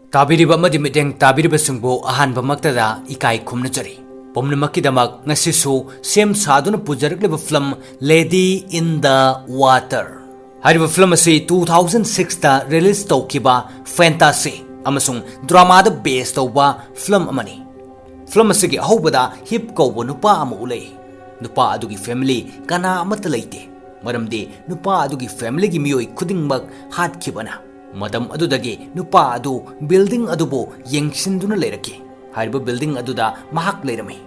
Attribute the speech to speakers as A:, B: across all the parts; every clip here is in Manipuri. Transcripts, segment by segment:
A: Tabiriba amadi miteng tabiriba sungbo ahanba maktada ikai khumna chari. Pomnamakkidamak ngasisu sem saduna pujarakliba film Lady in the Water. Hariba film asi 2006 da release tawkiba fantasy amasung drama da base tawba film amani. Film asigi ahobada Heep kawbo nupa ama ulay. Nupa adugi family kana amata layte. Maramdi nupa adugi family gi miyoy kudingmak hatkibana. Madam adudagi nupa adu building adubo yengsinduna leiraki. Hariba building aduda mahak leirami.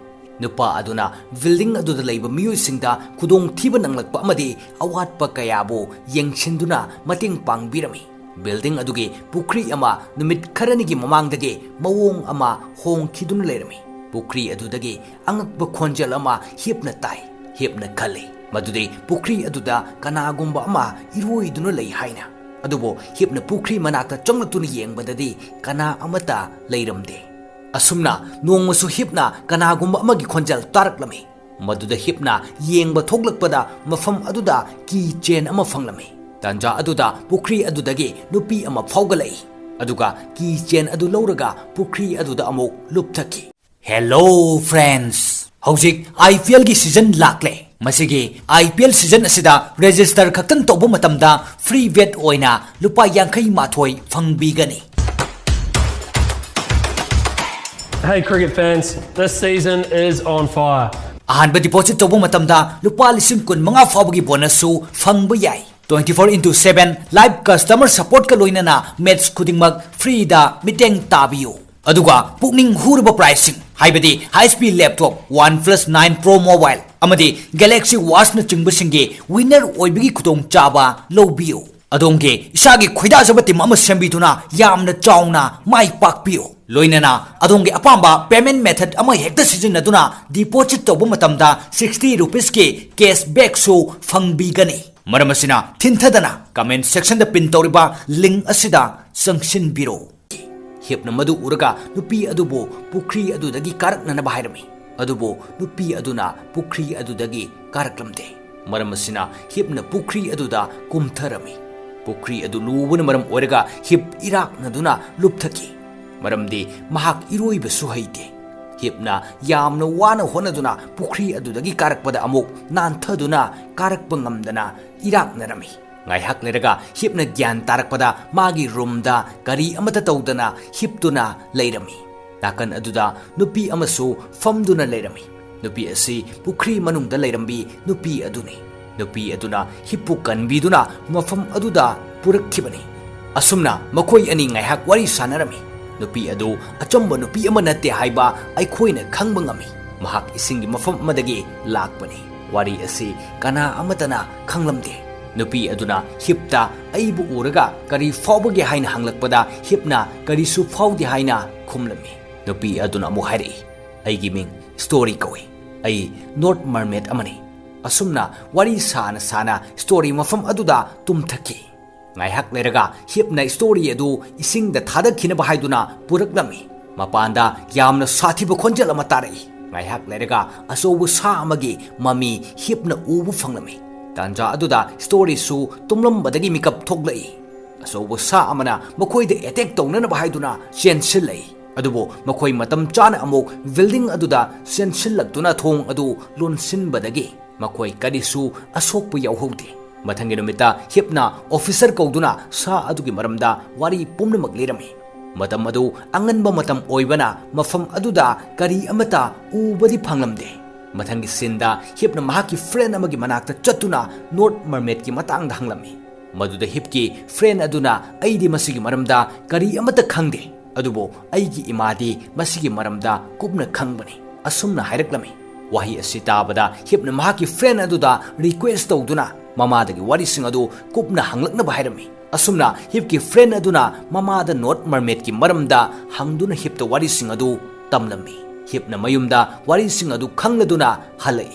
A: Nupa aduna building aduda leiba miyoy singda kudong thiba nanglakpa amadi awatpa kayabo yengsinduna mating pangbirami. Building adugi pukri ama numit karanigi mamangdagi mawong ama hongkiduna leirami. Pukri adudagi angakba khonjal ama Heepna tai, Heepna khali. Madudi pukri aduda kanagumba ama iroiduna lei haina. Adubo Heepna pukri manakta chonglatuna yengbadadi kana amata leiramde. Asumna nongmasu Heepna kanagumba amagi khonjal taraklami. Maduda Heepna yengba thoglakpada mafam aduda ki chain ama fanglami. Tanja aduda pukri adudagi nupi ama phawgalai. Aduga ki chain adu lauraga pukri aduda amok lupthaki. Hello friends. Hojik IPL gi season lakle. Masigi IPL season asida register khaktan tobu matamda free bet oina lupa yankai mathoi fangbigani.
B: Hey cricket fans, this season is on fire.
A: Ahanba deposit tobu matamda lupa lising kun mga fawagi bonus su fangba yai. 24/7 live customer support ka loinana match kudingmag free da miteng tabiyo. Aduga pukning hurba pricing haibadi high speed laptop OnePlus 9 Pro mobile amadi Galaxy Watch na chingbasingi winner oibigi kutong chaba lowbiyo. Adongge isagi khoida jabati mama sembiduna yamna chauna mai pakpiyo. Loinana adongge apamba payment method ama hekta sizinaduna deposit tobu matamda 60 rupees ke cashback so fangbigani. Maramasina thinthadana comment section da pin tawriba link asida sangshin biro. Heepna madu uraga nupi adubo pukri adudagi karaknana bahairami. Adubo nupi aduna pukri adudagi karaklamde. Maramasina Heepna pukri aduda kumtharami. Pukri adu lubuna maram oraga Heep iraknaduna lupthaki. Maramdi mahak iroiba suhaite. Heepna yamna wana honaduna pukri adudagi karakpada amok nanthaduna karakpa ngamdana iraknarami. Ngaihak leraga Heepna gyan tarakpada magi roomda kari amata tawdana Heeptuna leirami. Nakan aduda nupi amasu famduna leirami. Nupi asi pukri manungda leirambi nupi aduni. Nupi aduna Heepu kanbiduna mafam aduda purakkibani. Asumna makoi ani ngaihak wari sanarami. Nupi adu achamba nupi ama natte haiba aikhoina khangba ngami. Mahak isingi mafam amadagi lakpani. Wari asi kana amatana khanglamde. Nupi aduna Heepta aibu uraga kari fawbagi haina hanglakpada Heepna kari su fawdi haina khumlami. Nupi aduna amu hairi. Aigi ming story kawi. Ai North Mermaid amani. Asumna wari sana story mafam aduda tumthaki. Ngaihak leraga Heepna story adu ising da thadakhina bahaiduna puraklami. Mapanda yamna sathiba khonjal ama tarai. Ngaihak leraga asobu sa amagi mami Heepna ubu fanglami. Tanja aduda story su tumlambadagi mikap thoglai. Asobu sa amana makoida attack tawna bahaiduna sensilai. Adubo makoi matam chana amok building aduda sensillaktuna thong adu lonsinbadagi makoi kadisu asokpu yauhodi. Mathangi numita Heepna officer kauduna sa adugi maramda wari pumnamak lirami. Matam adu anganba matam oibana mafam aduda kari amata ubadi phanglamde. Mathangi sinda Heepna mahaki friend amagi manakta chatuna North Mermaid ki matangda hanglami. Maduda Heep ki friend aduna aidi masigi maramda kari amata khangde. Adubo aigi imadi masigi maramda kupna khangbani. Asumna haireklami. Wahi asita bada Heepna mahaki friend aduda request tawduna mamadagi warising adu kupna hanglakna bahairami. Asumna Heep ki friend aduna mamada North Mermaid ki maramda hangduna Heepta warising adu tamlami. Heepna mayumda warising adu khangladuna halai.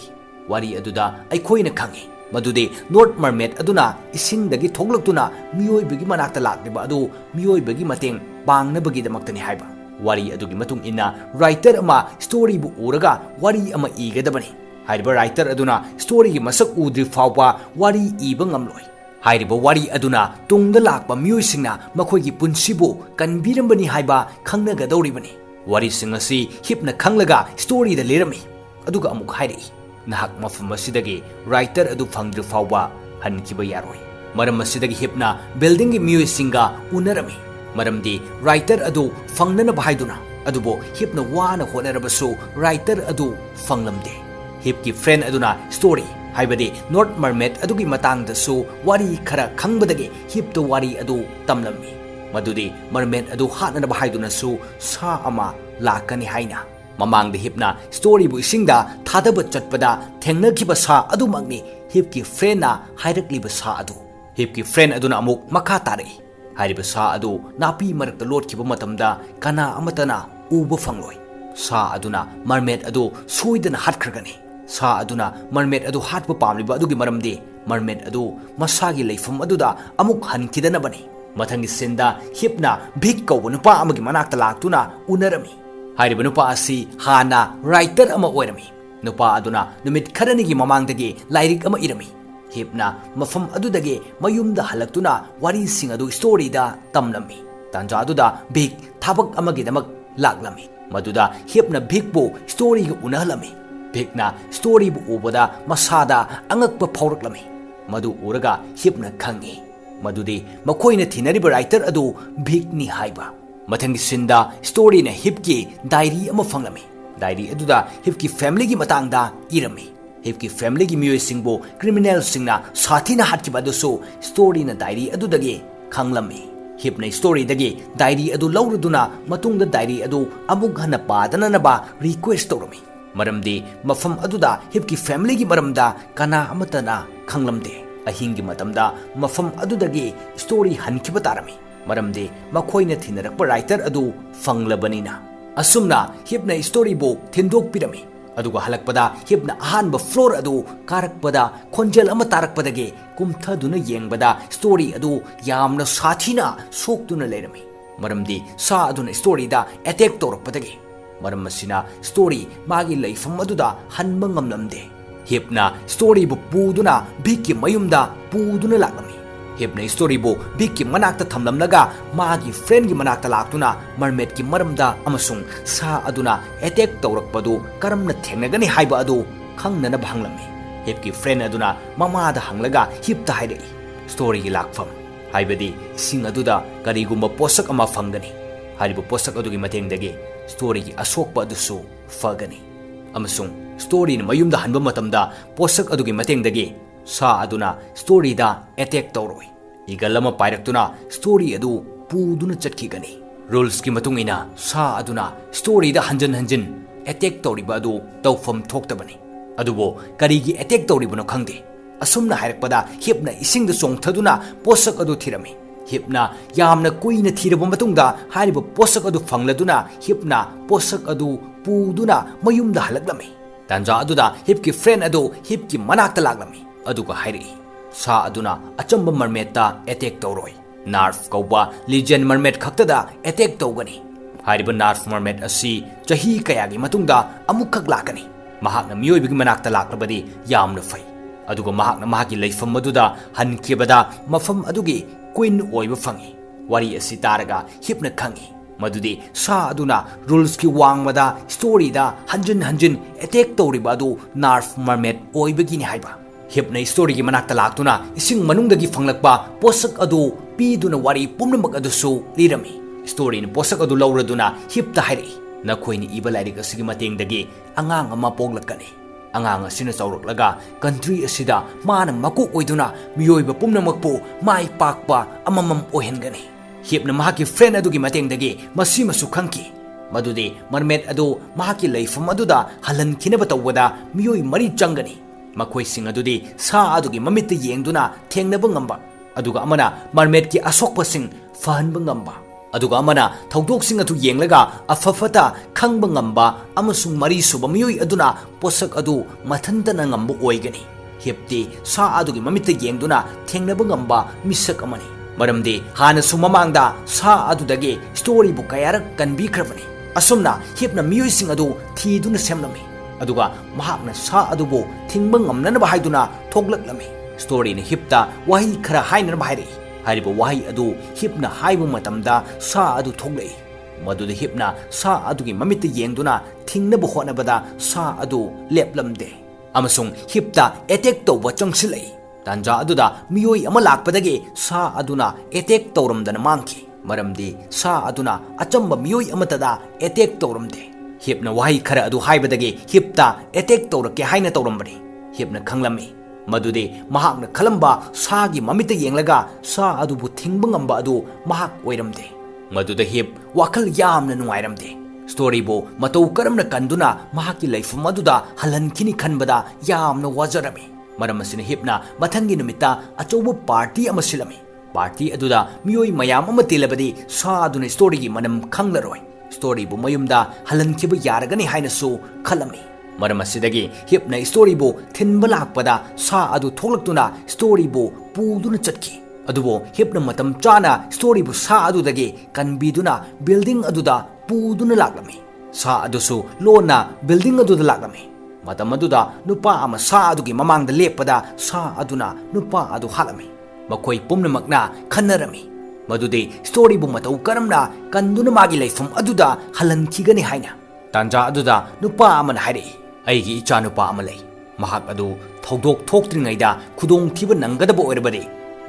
A: Wari aduda aikhoina khangi. Madudi North Mermaid aduna isingdagi thoglaktuna miyoibagi manakta lakliba adu miyoibagi mateng pangnabagi damaktani haiba. Wari adugi matung inna writer ama story bu uraga wari ama igadabani. Haiba writer aduna story gi masak udri fawba wari iba ngamloi. Hairiba wari aduna tungda lakpa miyuisingna makoigi punsibu kanbirambani haiba khangnagadoribani. Wari singasi Heepna khanglaga story da lerami. Aduga amuk hairi. Nahak mafam asidagi writer adu phangdri fawba hankiba yaroi. Maram asidagi Heepna building gi miyuisinga unarami. Maramdi writer adu fangnana bahaiduna. Adubo Heepna wana honarabasu writer adu fanglamde. Heep ki friend aduna story haibadi North Mermaid adugi matangdasu wari khara khangbadagi Heep to wari adu tamlami. Madudi Mermaid adu hatna bahaiduna su sa ama lakani haina. Mamangda Heepna story bu isingda thadaba chatpada thengnakiba sa adu magni Heep ki friend na hairakliba sa adu. Heep ki friend aduna amuk makha tari. Hairiba sa adu napi marakta lotkiba matamda kana amatana uba fangloi. Sa aduna Mermaid adu suidana hatkragani. Sa aduna Mermaid adu hatpa pamliba adugi maramdi Mermaid adu masagi leifam aduda amuk hankidanabani. Mathangi senda Heepna Big kauba nupa amagi manakta laktuna unarami. Hairiba nupa asi hana writer ama oirami. Nupa aduna numit kharanigi mamangdagi lairik ama irami. Heepna mafam adudagi mayumda halaktuna wari sing adu story da tamlami. Tanja aduda Big thabak amagidamak laklami. Maduda Heepna Big bu story ga unahalami. Bigna story bu ubada masada angakpa phauраklami. Madu uraga Heepna khangi. Madudi makoina thinariba writer adu Big ni haiba. Mathangi sinda story na Heep ki diary ama fanglami. Diary aduda Heep ki family gi matangda irami. Heep ki family gi miyoi singbo criminal singna sathina hatkiba adusu story na diary adudagi khanglami. Heep na story dagi diary adu lauruduna matungda diary adu amuk hana padana naba request torami. Maramdi mafam aduda Heep ki family gi maramda kana amatana khanglamde. Ahingi matamda mafam adudagi story hankiba tarami. Maramdi makoina thinarakpa writer adu fanglabanina. Asumna Heepna story bo thindok pirami. Aduga halakpada Heepna ahanba floor adu karakpada khonjel ama tarakpadagi kumthaduna yengbada story adu yamna sathina soktuna lerami. Maramdi sa aduna story da attack torakpadagi. Maram masina story magi leifam aduda hanba ngamlamde. Heepna story bu puduna Big ki mayumda puduna laklami. Heepna story bu Big ki manakta thamlamnaga magi friend gi manakta laktuna Mermaid ki maramda amasung sa aduna attack tawrakpadu karamna thengnagani haiba adu khangnana bhanglami. Heep ki friend aduna mamada hanglaga Heep ta haidai story gi lakfam haibadi sing aduda karigumba posak ama fangani. Haribu posak adugi matengdagi story gi asokpa adusu fagani. Amasung story na mayumda hanba matamda posak adugi matengdagi sa aduna story da attack tawroi. Igalama pairaktuna story adu puduna chatkigani. Rules ki matungina sa aduna story da hanjan attack tawriba adu tawfam thoktabani. Adubo karigi attack tawribano khangde. Asumna hairakpada Heepna isingda chongthaduna posak adu thirami. Heepna yamna kuina thiraba matungda hariba posak adu fangladuna Heepna posak adu puduna mayumda halaklami. Tanja aduda Heep ki friend adu Heep ki manakta laklami. Aduga hairi sa aduna achamba Mermaid ta attack tawroi. Narf kauba legend Mermaid khaktada attack tawgani. Hariba Narf Mermaid asi chahi kayagi matungda amukhak lakani. Mahakna miyoibigi manakta laklabadi yamna fai. Aduga mahakna mahaki leifam maduda hankibada mafam adugi queen oiba fangi. Wari asi taraga Heepna khangi. Madudi sa aduna rules ki wangmada story da hanjin attack tawriba adu Narf Mermaid oibagi ni haiba. Heepna story gi manakta laktuna ising manungdagi fanglakpa posak adu piduna wari pumnamak adusu lirami. Story ni posak adu lauraduna Heep ta hairi nakoini iba lairik asigi matengdagi angang ama poglakani. Angang asina chawraklaga country asida mana makuk oiduna miyoiba pumnamakpu mai pakpa amamam ohengani. Heepna mahaki friend adugi matengdagi masimasu khangki. Madudi Mermaid adu mahaki leifam aduda halan kinaba tawbada miyoi mari changani. Makoi sing adudi sa adugi mamitta yengduna thengnaba ngamba. Aduga amana Mermaid ki asokpa sing fahanba ngamba. Aduga amana thaudok sing atu yenglaga afafata khangba ngamba amasung mari suba miyoi aduna posak adu mathantana ngamba oigani. Heepti sa adugi mamitta yengduna thengnaba ngamba misak amani. Maramdi hana sumamangda sa adudagi story bu kayarak kanbikhrabani. Asumna Heepna miyoi sing adu thiduna semlami. Aduga mahakna sa adubo thingba ngamnanaba haiduna thoklaklami. story na hipta wahi khara hainarba hairi hariba wahi adu hipna haibu matamda sa adu thoglei maduda hipna sa adugi mamitta yengduna thingnabu hotnabada sa adu leplamde amasung hipta attack tawba changsilei tanja aduda miyoi ama lakpadagi sa aduna attack tawramdana mangki maramdi sa aduna achamba miyoi amatada attack tawramde hipna wahi khara adu haibadagi hipta attack tawrake haina tawrambani hipna khanglami madudi mahakna khalamba sagi mamita yenglaga sa adubu thingba ngamba adu mahak oiramde maduda hip wakhal yamna nungairamde story bo matau karamna kanduna mahaki laifum aduda halankhini khanbada yamna wajarami maram asina hipna mathangi numita achobu party ama silami party aduda miyoi mayam ama tilabadi sa aduna story gi manam khanglaroi story bu mayumda halankhiba yaragani haina su khalami maram asidagi hipna story bu thinba lakpada sa adu tholaktuna story bu puduna chatki adubo hipna matam chana story bu sa adudagi kanbiduna building aduda puduna laklami sa adusu lona building aduda laklami matam aduda nupa ama sa adugi mamangda leppada sa aduna nupa adu halami makoi pumnamakna khanarami madudi story bu matau karamna kanduna magi laifum aduda halankhigani haina tanja aduda nupa amana hairi aigi icha nupa ama lei mahak adu thodok thoktringaida khudong thiba nangadaba oirabadi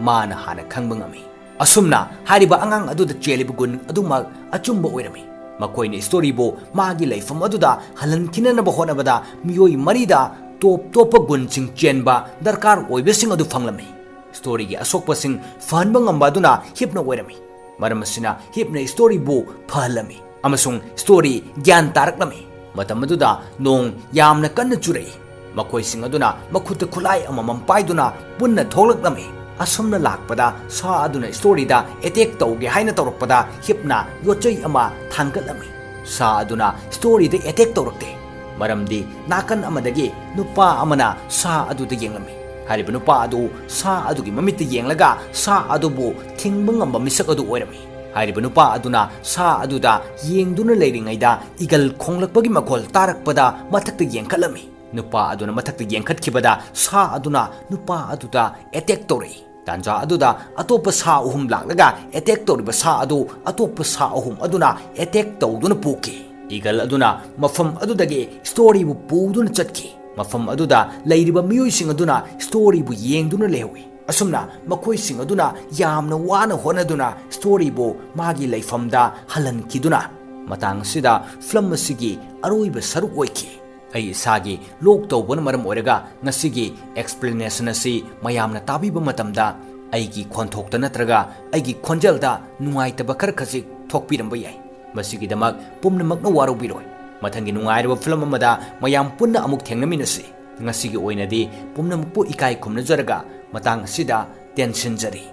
A: mana hana khangba ngami asumna hariba angang aduda cheliba gun aduma achumba oirami makoini story bo magi laifam aduda halankinanaba honabada miyoi marida top gun sing chenba darkar oibesing adu fanglami story gi asokpasing fanba ngamba aduna hipna oirami maramasina hipna story bo phalami amasung story gyan taraklami matam aduda nong yamna kanna churei makoi sing aduna makhutta khulai amamam paiduna punna tholaklami asumna lakpada sa aduna story da attack tawge haina tawrakpada hipna yochai ama thangatlami sa aduna story da attack tawrakte maramdi nakan amadagi nupa amana sa aduda yenglami hariba nupa adu sa adugi mamitta yenglaga sa adubu thingba ngamba misak adu oirami hariba nupa aduna sa aduda yengduna leiringaida igal khonglakpagi makhol tarakpada mathakta yengkhalami nupa aduna mathakta yengkhatkibada sa aduna nupa aduda attack tawri tanja aduda atopa sa uhum laklaga attack tawriba sa adu atopa sa uhum aduna attack tawduna puki igal aduna mafam adudagi story bu puduna chatki mafam aduda leiriba miyoi sing aduna story bu yengduna lehui asumna makoi sing aduna yamna wana honaduna story bu magi leifamda halankiduna matang sida film asigi aroiba saruk oiki ai sagi lok tawbana maram oiraga ngasigi explanation asi mayamna tabiba matamda aigi khonthokta natraga aigi khonjalda nungaitaba khar khajik thokpiramba yai masigi damak pumnamakna warubiroi mathangi nungairaba film amada mayam punna amuk thengnaminasi ngasigi oinadi pumnamukpu ikai khumna jaraga matang sida tension jari